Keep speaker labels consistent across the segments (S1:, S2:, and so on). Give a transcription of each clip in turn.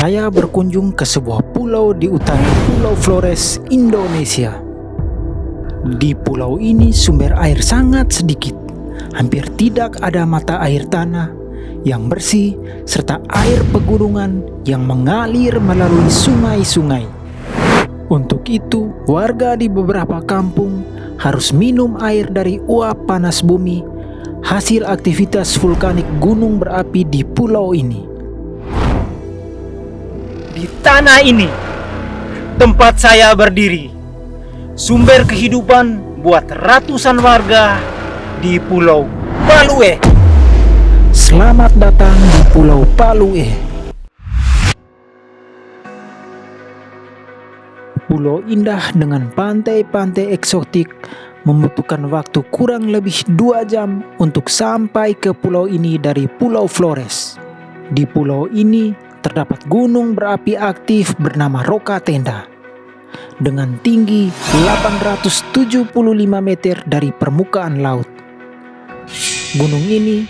S1: Saya berkunjung ke sebuah pulau di utara Pulau Flores, Indonesia. Di pulau ini sumber air sangat sedikit. Hampir tidak ada mata air tanah yang bersih serta air pegunungan yang mengalir melalui sungai-sungai. Untuk itu, warga di beberapa kampung harus minum air dari uap panas bumi, hasil aktivitas vulkanik gunung berapi di pulau ini.
S2: Di tanah ini, tempat saya berdiri, sumber kehidupan buat ratusan warga di Pulau Palue.
S1: Selamat datang di Pulau Palue. Pulau indah dengan pantai-pantai eksotik membutuhkan waktu kurang lebih 2 jam untuk sampai ke pulau ini dari Pulau Flores. Di pulau ini terdapat gunung berapi aktif bernama Roca Tenda dengan tinggi 875 meter dari permukaan laut. Gunung ini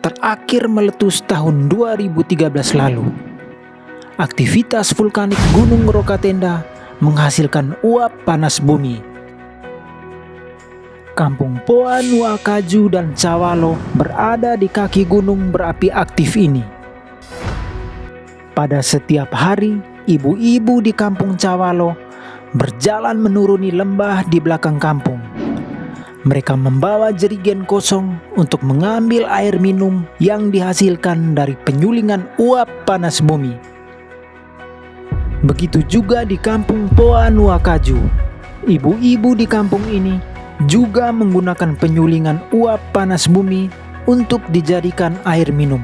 S1: terakhir meletus tahun 2013 lalu. Aktivitas vulkanik Gunung Roca Tenda menghasilkan uap panas bumi. Kampung Poa Nua Kaju dan Cawalo berada di kaki gunung berapi aktif ini. Pada setiap hari, ibu-ibu di kampung Cawalo berjalan menuruni lembah di belakang kampung. Mereka membawa jerigen kosong untuk mengambil air minum yang dihasilkan dari penyulingan uap panas bumi. Begitu juga di kampung Poa Nua Kaju. Ibu-ibu di kampung ini juga menggunakan penyulingan uap panas bumi untuk dijadikan air minum.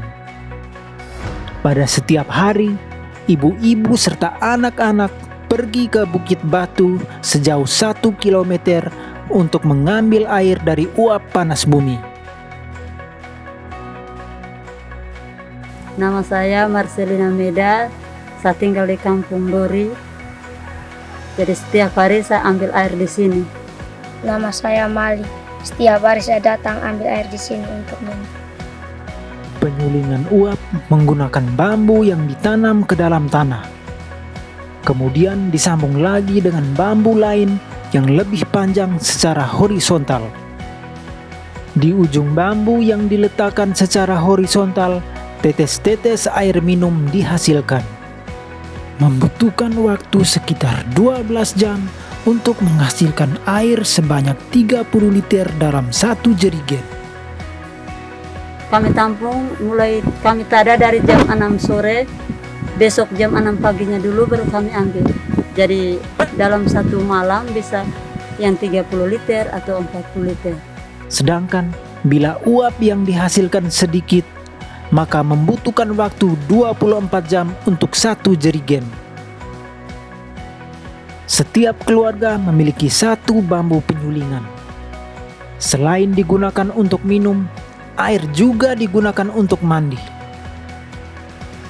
S1: Pada setiap hari, ibu-ibu serta anak-anak pergi ke Bukit Batu sejauh 1 kilometer untuk mengambil air dari uap panas bumi.
S3: Nama saya Marcelina Meda, saya tinggal di Kampung Dori. Jadi setiap hari saya ambil air di sini.
S4: Nama saya Mali. Setiap hari saya datang ambil air di sini untuk minum.
S1: Penyulingan uap menggunakan bambu yang ditanam ke dalam tanah. Kemudian disambung lagi dengan bambu lain yang lebih panjang secara horizontal. Di ujung bambu yang diletakkan secara horizontal, tetes-tetes air minum dihasilkan. Membutuhkan waktu sekitar 12 jam untuk menghasilkan air sebanyak 30 liter dalam 1 jerigen.
S3: Kami tampung kami tada dari jam 6 sore, besok jam 6 paginya dulu baru kami ambil. Jadi dalam 1 malam bisa yang 30 liter atau 40 liter.
S1: Sedangkan bila uap yang dihasilkan sedikit, maka membutuhkan waktu 24 jam untuk 1 jerigen. Setiap keluarga memiliki 1 bambu penyulingan. Selain digunakan untuk minum, air juga digunakan untuk mandi.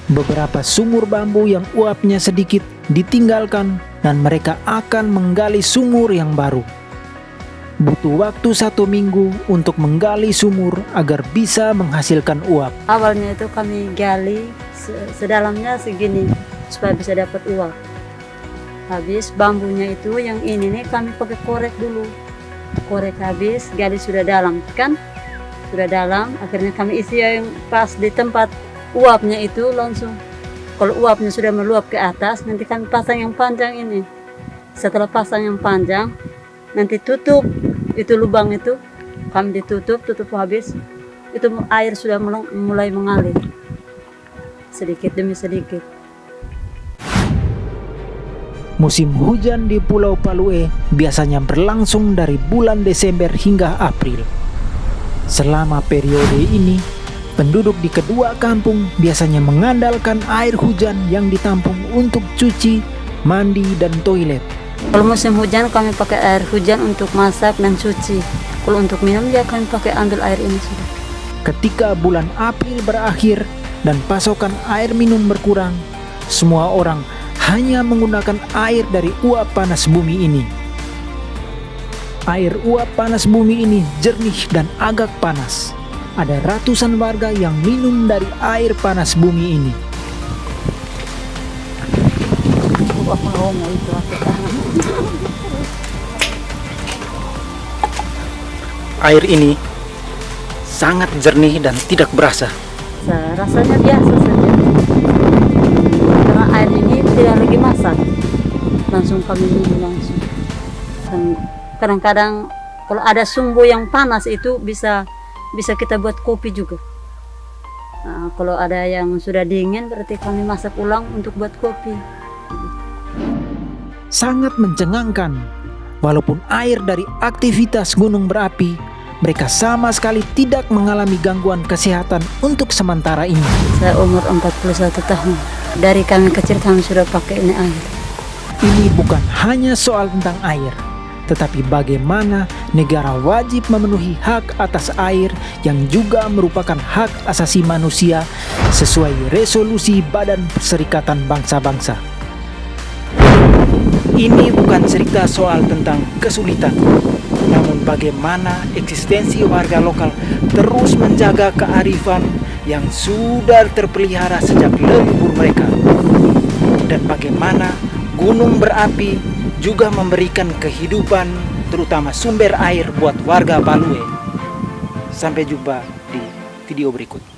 S1: Beberapa sumur bambu yang uapnya sedikit ditinggalkan dan mereka akan menggali sumur yang baru. Butuh waktu 1 minggu untuk menggali sumur agar bisa menghasilkan uap.
S3: Awalnya itu kami gali sedalamnya segini supaya bisa dapat uap. Habis bambunya itu yang ini nih kami pakai korek dulu. Korek habis, gali sudah dalam kan? Sudah dalam, akhirnya kami isi yang pas di tempat uapnya itu langsung. Kalau uapnya sudah meluap ke atas, nanti kami pasang yang panjang ini. Setelah pasang yang panjang, nanti tutup itu lubang itu, kami tutup habis, itu air sudah mulai mengalir sedikit demi sedikit.
S1: Musim hujan di Pulau Palue biasanya berlangsung dari bulan Desember hingga April. Selama periode ini, penduduk di kedua kampung biasanya mengandalkan air hujan yang ditampung untuk cuci, mandi, dan toilet.
S3: Kalau musim hujan kami pakai air hujan untuk masak dan cuci. Kalau untuk minum ya kami pakai ambil air ini sudah.
S1: Ketika bulan April berakhir dan pasokan air minum berkurang, semua orang hanya menggunakan air dari uap panas bumi ini. Air uap panas bumi ini jernih dan agak panas. Ada ratusan warga yang minum dari air panas bumi ini.
S3: aku homo itu aku tahan.
S2: Air ini sangat jernih dan tidak berasa.
S3: Rasanya biasa saja. Karena air ini tidak lagi masak, langsung kami minum langsung. Dan kadang-kadang kalau ada sumbu yang panas itu bisa kita buat kopi juga. Nah, kalau ada yang sudah dingin berarti kami masak ulang untuk buat kopi.
S1: Sangat mencengangkan. Walaupun air dari aktivitas gunung berapi, mereka sama sekali tidak mengalami gangguan kesehatan untuk sementara ini.
S3: Saya umur 41 tahun. Dari kami kecil kami sudah pakai ini air.
S1: Ini bukan hanya soal tentang air, tetapi bagaimana negara wajib memenuhi hak atas air yang juga merupakan hak asasi manusia sesuai resolusi Badan Perserikatan Bangsa-Bangsa. Ini bukan cerita soal tentang kesulitan, namun bagaimana eksistensi warga lokal terus menjaga kearifan yang sudah terpelihara sejak leluhur mereka. Dan bagaimana gunung berapi juga memberikan kehidupan, terutama sumber air buat warga Balue. Sampai jumpa di video berikut.